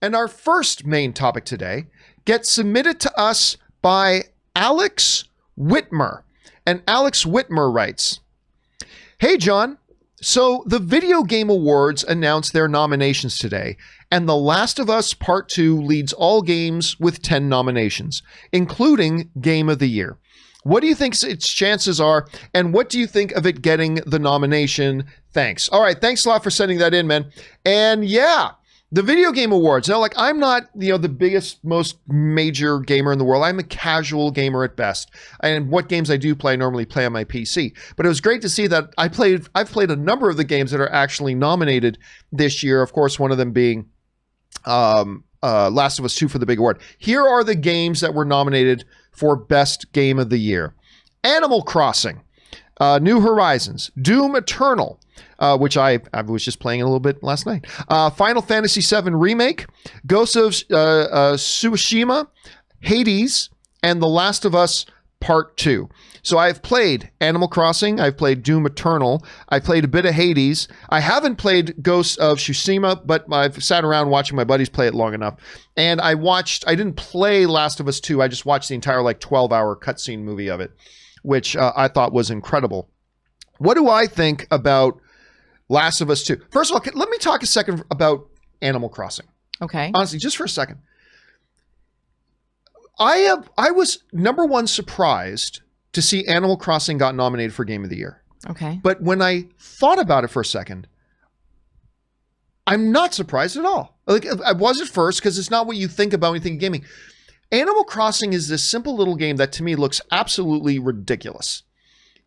And our first main topic today gets submitted to us by Alex Whitmer. And Alex Whitmer writes, "Hey, John. So the Video Game Awards announced their nominations today, and The Last of Us Part 2 leads all games with 10 nominations, including Game of the Year. What do you think its chances are, and what do you think of it getting the nomination? Thanks." All right, thanks a lot for sending that in, man. And yeah, the Video Game Awards. Now, like, I'm not, the biggest, most major gamer in the world. I'm a casual gamer at best. And what games I do play, I normally play on my PC. But it was great to see that I've played a number of the games that are actually nominated this year. Of course, one of them being Last of Us 2 for the big award. Here are the games that were nominated for Best Game of the Year. Animal Crossing, New Horizons, Doom Eternal, which I was just playing a little bit last night, Final Fantasy VII Remake, Ghost of Tsushima, Hades, and The Last of Us Part 2. So I've played Animal Crossing, I've played Doom Eternal, I played a bit of Hades. I haven't played Ghost of Tsushima, but I've sat around watching my buddies play it long enough. And I didn't play Last of Us 2, I just watched the entire 12-hour cutscene movie of it, which I thought was incredible. What do I think about Last of Us 2? First of all, let me talk a second about Animal Crossing. Okay. Honestly, just for a second. I was, number one, surprised to see Animal Crossing got nominated for Game of the Year. Okay. But when I thought about it for a second, I'm not surprised at all. Like, I was at first, because it's not what you think about when you think of gaming. Animal Crossing is this simple little game that to me looks absolutely ridiculous.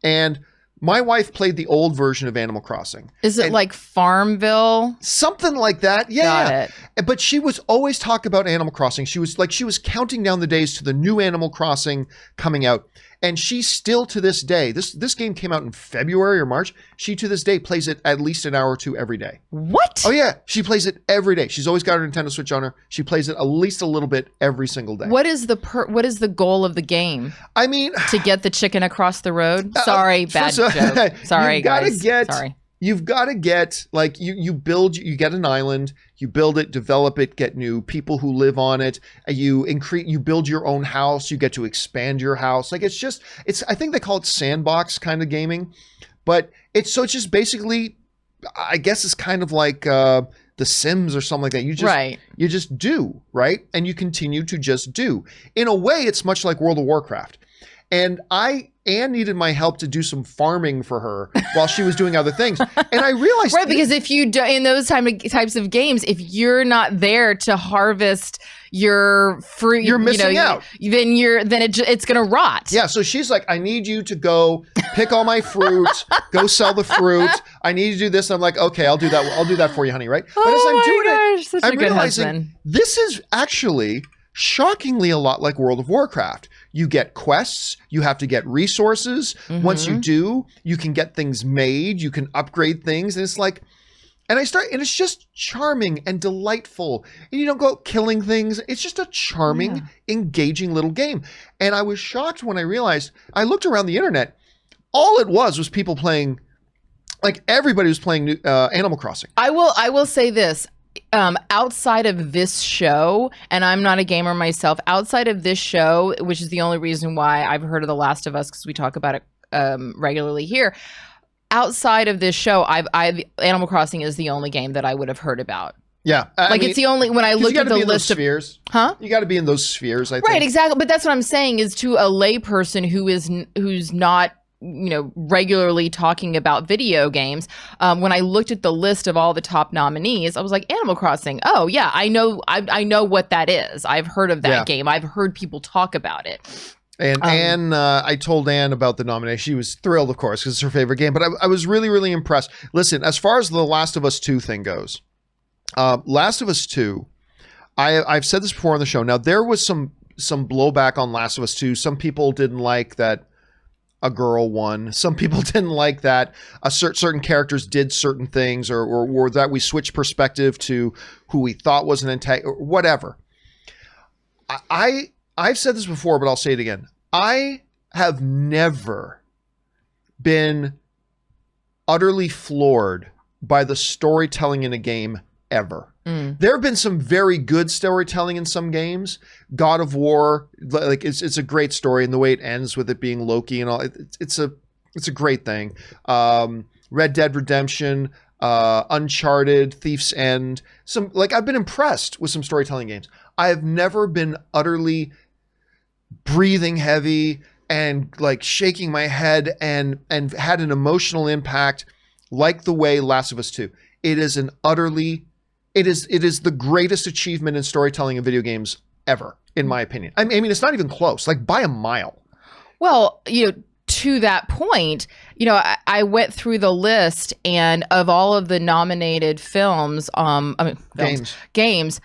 And my wife played the old version of Animal Crossing. Is it like Farmville? Something like that. Yeah. Got it. But she was always talking about Animal Crossing. She was counting down the days to the new Animal Crossing coming out. And she still, to this day, this game came out in February or March. She, to this day, plays it at least an hour or two every day. What? Oh, yeah. She plays it every day. She's always got her Nintendo Switch on her. She plays it at least a little bit every single day. What is the goal of the game? I mean, to get the chicken across the road? Sorry, bad joke. Sorry, guys. Sorry. You've got to get, like, you get an island, you build it, develop it, get new people who live on it, you build your own house, you get to expand your house. Like, I think they call it sandbox kind of gaming, but it's just basically, I guess it's kind of like The Sims or something like that. You just do, right? And you continue to just do. In a way, it's much like World of Warcraft. And Anne needed my help to do some farming for her while she was doing other things. And I realized... Right, because if you do, in those types of games, if you're not there to harvest your fruit... You're missing out. Then it's going to rot. Yeah, so she's like, I need you to go pick all my fruit, go sell the fruit. I need you to do this. And I'm like, okay, I'll do that. I'll do that for you, honey, right? But as I'm doing it, I'm realizing this is actually shockingly a lot like World of Warcraft. You get quests, you have to get resources. Mm-hmm. Once you do, you can get things made, you can upgrade things. And it's like, and it's just charming and delightful. And you don't go killing things. It's just a charming, engaging little game. And I was shocked when I realized, I looked around the internet, all it was people playing, like everybody was playing Animal Crossing. I will say this. Outside of this show, and I'm not a gamer myself, outside of this show, which is the only reason why I've heard of The Last of Us, because we talk about it regularly here. Outside of this show, Animal Crossing is the only game that I would have heard about. Yeah. It's the only, when I looked at the list of spheres. Huh? You got to be in those spheres, I think. Right, exactly. But that's what I'm saying is to a layperson who's not regularly talking about video games. When I looked at the list of all the top nominees, I was like, Animal Crossing. Oh yeah, I know what that is. I've heard of that game. I've heard people talk about it. And Anne, I told Anne about the nomination. She was thrilled, of course, because it's her favorite game. But I was really, really impressed. Listen, as far as the Last of Us 2 thing goes, Last of Us 2, I've said this before on the show. Now, there was some blowback on Last of Us 2. Some people didn't like that a girl won. Some people didn't like that certain characters did certain things, or that we switched perspective to who we thought was an antagonist, or whatever. I've said this before, but I'll say it again. I have never been utterly floored by the storytelling in a game ever. There have been some very good storytelling in some games. God of War, like it's a great story, and the way it ends with it being Loki and all, it's a great thing. Red Dead Redemption, Uncharted, Thief's End. I've been impressed with some storytelling games. I have never been utterly breathing heavy and like shaking my head and had an emotional impact like the way Last of Us 2. It is the greatest achievement in storytelling in video games ever, in my opinion. I mean, it's not even close, like by a mile. Well, to that point, I went through the list, and of all of the nominated films, games,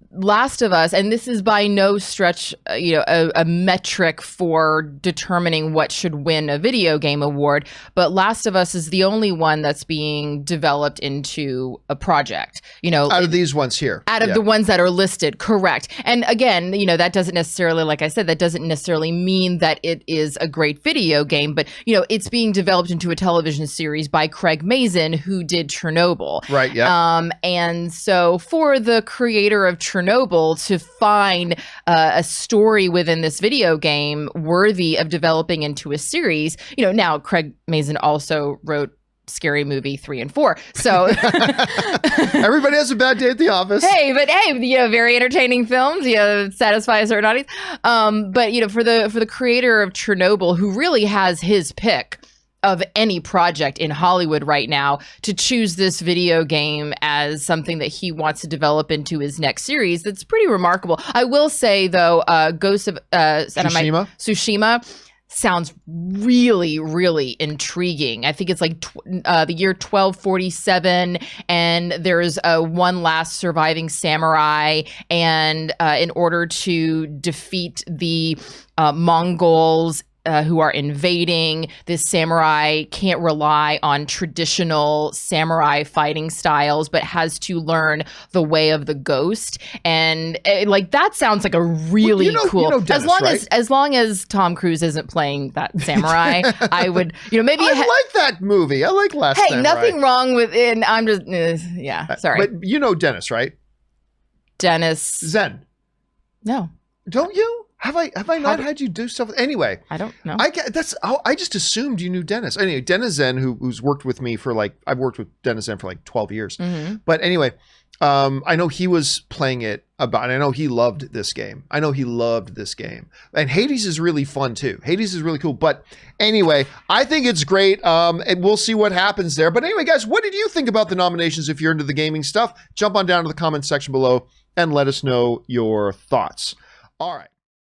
Last of Us, and this is by no stretch, a metric for determining what should win a video game award, but Last of Us is the only one that's being developed into a project. Out of these ones here. Out of the ones that are listed, correct. And again, that doesn't necessarily, like I said, that doesn't necessarily mean that it is a great video game, but, it's being developed into a television series by Craig Mazin, who did Chernobyl. Right, yeah. And so for the creator of Chernobyl to find a story within this video game worthy of developing into a series, now Craig Mazin also wrote Scary Movie 3 and 4. So everybody has a bad day at the office. Hey, very entertaining films, satisfy a certain audience. But for the creator of Chernobyl, who really has his pick of any project in Hollywood right now, to choose this video game as something that he wants to develop into his next series, that's pretty remarkable. I will say, though, Ghost of Tsushima sounds really, really intriguing. I think it's like the year 1247, and there's one last surviving samurai, and in order to defeat the Mongols who are invading, this samurai can't rely on traditional samurai fighting styles, but has to learn the way of the ghost. And that sounds like a really cool. Dennis, as long as Tom Cruise isn't playing that samurai, I would maybe. I like that movie. I like Last Samurai. Hey, nothing wrong with it. I'm just sorry. But Dennis, right? Dennis Zen. No. Don't you? Have I not had you do stuff? Anyway, I don't know. I just assumed you knew Dennis. Anyway, Dennis Zen, who's worked with me for I've worked with Dennis Zen for 12 years. Mm-hmm. But anyway, I know he was playing it and I know he loved this game. And Hades is really fun too. Hades is really cool. But anyway, I think it's great. And we'll see what happens there. But anyway, guys, what did you think about the nominations? If you're into the gaming stuff, jump on down to the comments section below and let us know your thoughts. All right.